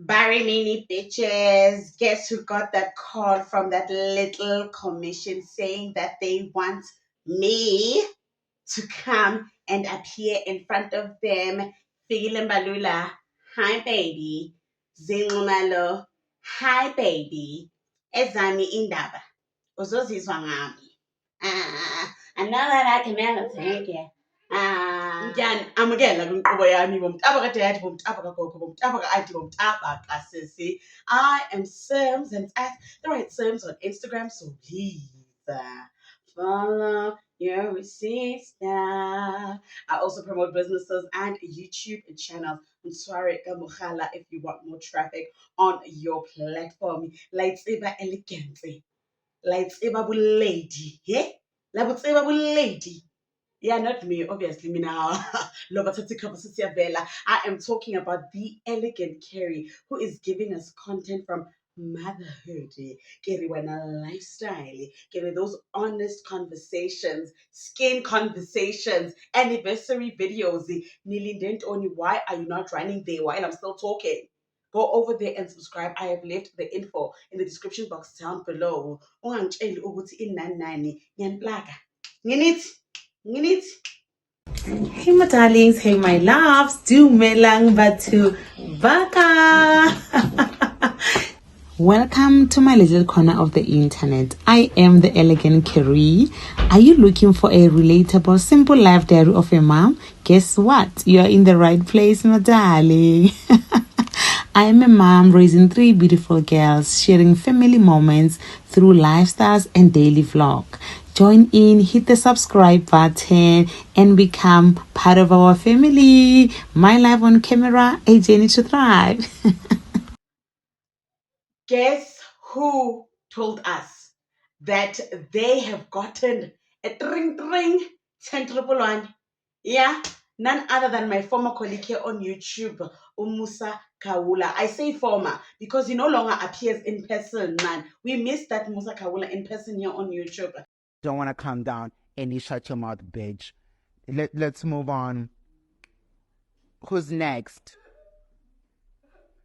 Barry mini bitches. Guess who got that call from that little commission saying that they want me to come and appear in front of them? Fikile Mbalula, hi baby. Zinxumalo, hi baby. Ezami indaba. Uzozizwa ngami. I know that I can never take it. Njani amukela kwinkqubo yami bomtabaka dad bomtabaka gogo bomtabaka auntie bomtabaka sissy. I am Sims and at the right Sims on Instagram, so please follow your receipts now. I also promote businesses and YouTube channels. I'm sorry, Kamukhala, if you want more traffic on your platform. Lightsaber elegance. Lightsaber lady. Yeah? Lightsaber lady. Yeah, not me, obviously. Me now. I am talking about the elegant Carrie, who is giving us content from motherhood. Carrie, when a lifestyle. Carrie, those honest conversations, skin conversations, anniversary videos. Nearly didn't only why are you not running there while I'm still talking? Go over there and subscribe. I have left the info in the description box down below. Ungangitsheli ukuthi inani nani. Ngiyanplaka. Nginit. Nginit. Hey my darlings, hey my loves, dumelang batho baka. Welcome to my little corner of the internet. I am the elegant Carrie. Are you looking for a relatable, simple life diary of a mom? Guess what? You are in the right place, my darling. I am a mom raising 3 beautiful girls, sharing family moments through lifestyles and daily vlog. Join in, hit the subscribe button, and become part of our family. My life on camera, a journey to thrive. Guess who told us that they have gotten a ring 10,111? Yeah, none other than my former colleague here on YouTube, Umusa Kawula. I say former because he no longer appears in person, man. We missed that Musa Kawula in person here on YouTube. Don't want to calm down and you shut your mouth, bitch. Let's move on. Who's next?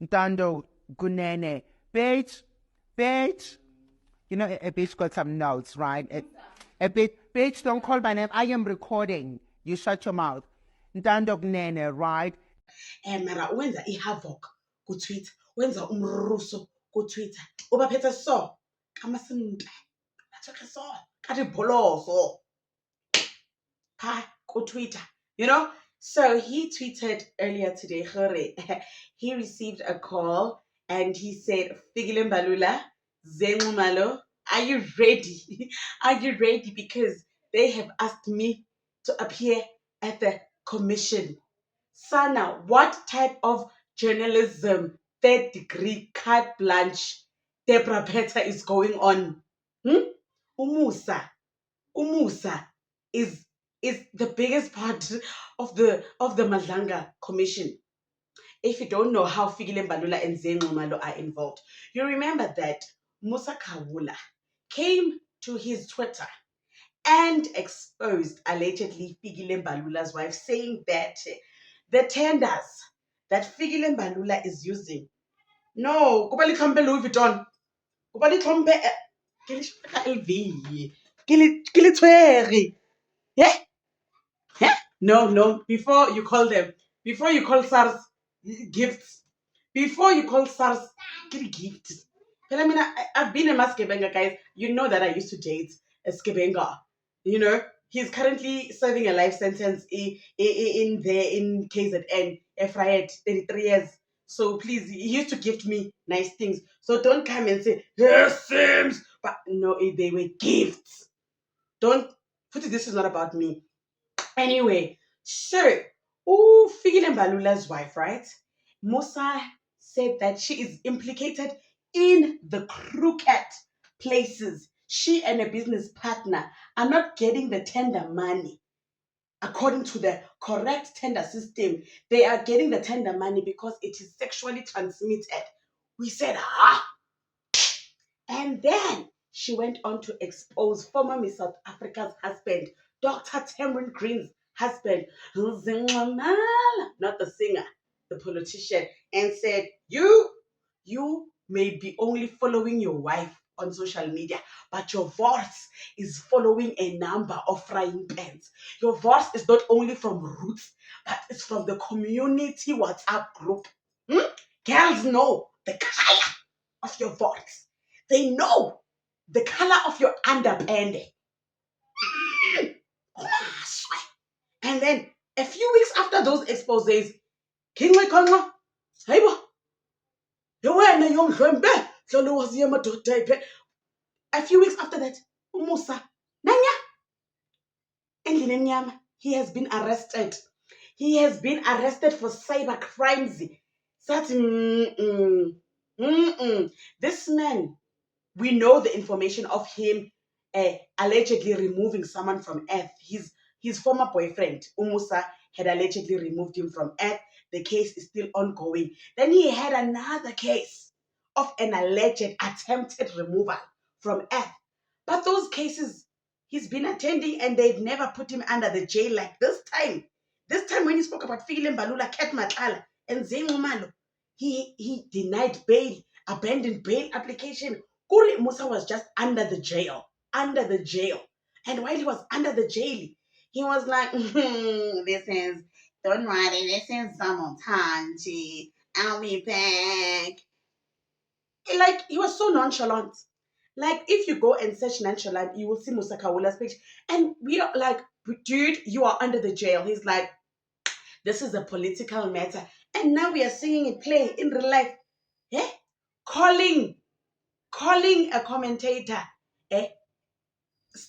Ntando Gunene. Bitch. You know, a bitch got some notes, right? A bitch, don't call my name. I am recording. You shut your mouth. Ntando Gunene, right? Mara wenza i-havoc ku-Twitter, wenza umruso ku-Twitter. Ubaphethe so, kamasimpe, athoke so, kathi bholoso. Twitter, you know. So he tweeted earlier today, he received a call and he said, Fikile Mbalula, Zenxumalo, are you ready? Are you ready? Because they have asked me to appear at the commission. Sana, what type of journalism, third degree, carte blanche, Deborah Petter is going on? Umusa is the biggest part of the Madlanga Commission. If you don't know how Fikile Mbalula and Zenxumalo are involved, you remember that Musa Kawula came to his Twitter and exposed allegedly Fikile Mbalula's wife, saying that the tenders that Fikile Mbalula is using, no, kuba litlhompe Louis Vuitton, kuba litlhompe ke le LV, ke le tshwere. Yeah. No. Before you call them, before you call SARS gifts, before you call SARS gifts. But I mean, I've been a Maskebenga, guys. You know that I used to date a Skebenga. You know, he's currently serving a life sentence in there in KZN, Efrayet, 33 years. So please, he used to gift me nice things. So don't come and say, yes, Sims. But no, they were gifts. Don't, this is not about me. Anyway, so, Fikile Mbalula's wife, right? Musa said that she is implicated in the crooked places. She and a business partner are not getting the tender money according to the correct tender system. They are getting the tender money because it is sexually transmitted. We said, And then she went on to expose former Miss South Africa's husband, Dr. Tamron Green's husband, not the singer, the politician, and said, you you may be only following your wife on social media, but your voice is following a number of frying pans. Your voice is not only from Roots, but it's from the community WhatsApp group. Girls know the color of your voice. They know the color of your underpande. And then a few weeks after those exposes, King Kongo, Haibo, a few weeks after that, Musa, Nanya, and he has been arrested. He has been arrested for cyber crimes. This man, we know the information of him allegedly removing someone from Earth. His former boyfriend, Umusa, had allegedly removed him from Earth. The case is still ongoing. Then he had another case of an alleged attempted removal from Earth. But those cases he's been attending and they've never put him under the jail like this time. This time when he spoke about Fikile Mbalula, Kat Matlala, and Zengumalo, he denied bail, abandoned bail application. Kuri Musa was just under the jail. And while he was under the jail, he was like, don't worry, this is Zamontanji. I'll be back. Like, he was so nonchalant. Like, if you go and search nonchalant, you will see Musa Kawula's page. And we are like, dude, you are under the jail. He's like, this is a political matter. And now we are seeing it play in real life. Calling a commentator,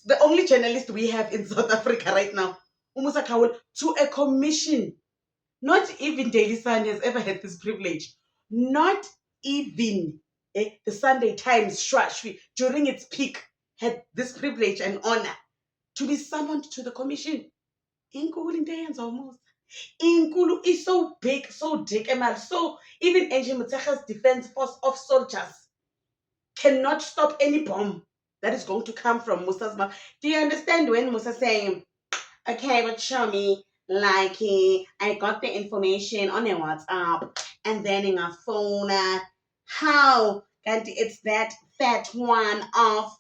the only journalist we have in South Africa right now, Umusa Kawula, to a commission. Not even Daily Sun has ever had this privilege. Not even the Sunday Times, Shwashwi, during its peak, had this privilege and honor to be summoned to the commission. Inkulu in hands almost. Inkulu is so big, so dick, so even Angie Mutsacha's defense force of soldiers cannot stop any bomb that is going to come from Musa's mouth. Do you understand when Musa saying, okay, but show me, like, I got the information on a WhatsApp and then in a phone. How? And it's that fat one of.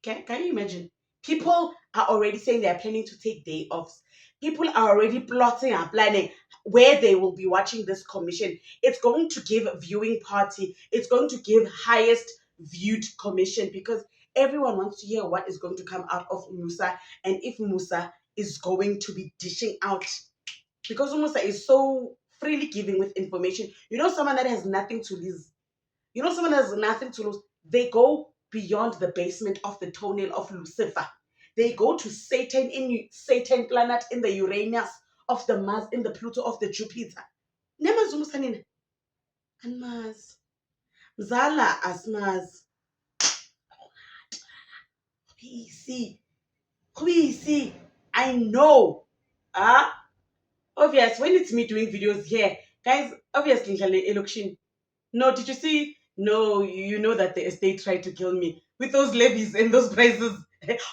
Can you imagine? People are already saying they're planning to take day offs. People are already plotting and planning where they will be watching this commission. It's going to give viewing party. It's going to give highest viewed commission because everyone wants to hear what is going to come out of Musa and if Musa is going to be dishing out. Because Musa is so freely giving with information. You know, someone that has nothing to lose. They go beyond the basement of the toenail of Lucifer. They go to Satan in Satan planet in the Uranus of the Mars in the Pluto of the Jupiter. Nemazumusanina. And Mars. Mzala as Mars. Kwisi. I know. Obvious. When it's me doing videos here, guys, obviously, election. No, did you see? No, you know that the estate tried to kill me with those levies and those prices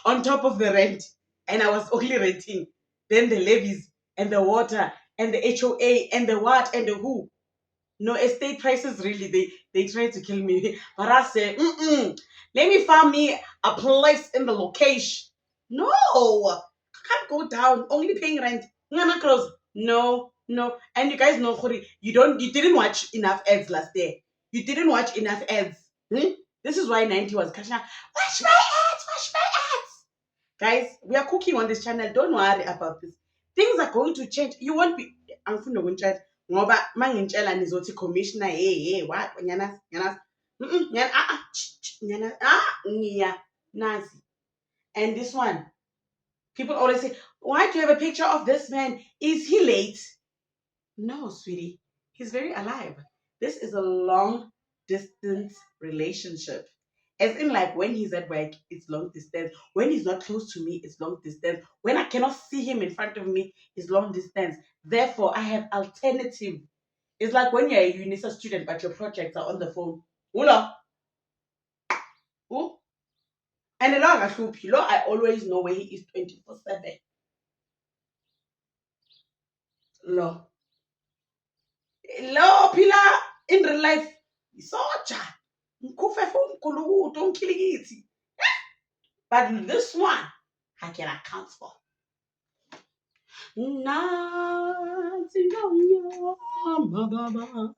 on top of the rent. And I was only renting. Then the levies and the water and the HOA and the what and the who. No, estate prices really, they tried to kill me. But I said, let me find me a place in the location. No, I can't go down. Only paying rent. No. And you guys know, you didn't watch enough ads last day. You didn't watch enough ads. This is why 90 was catching up. Watch my ads. Guys, we are cooking on this channel. Don't worry about this. Things are going to change. You won't be. I'm going to chat. Ngoba mangintshela nizothi commissioner what nyana nazi. And this one, people always say, why do you have a picture of this man? Is he late? No, sweetie, he's very alive. This is a long distance relationship. As in, like, when he's at work, it's long distance. When he's not close to me, it's long distance. When I cannot see him in front of me, it's long distance. Therefore, I have alternative. It's like when you're a UNISA student, but your projects are on the phone. Ula. Ooh. And I always know where he is 24/7. Lo, Pila. life isoja ngikufefe unkulukuto unkilikiti. But this one I can account for. Nazi ngonya baba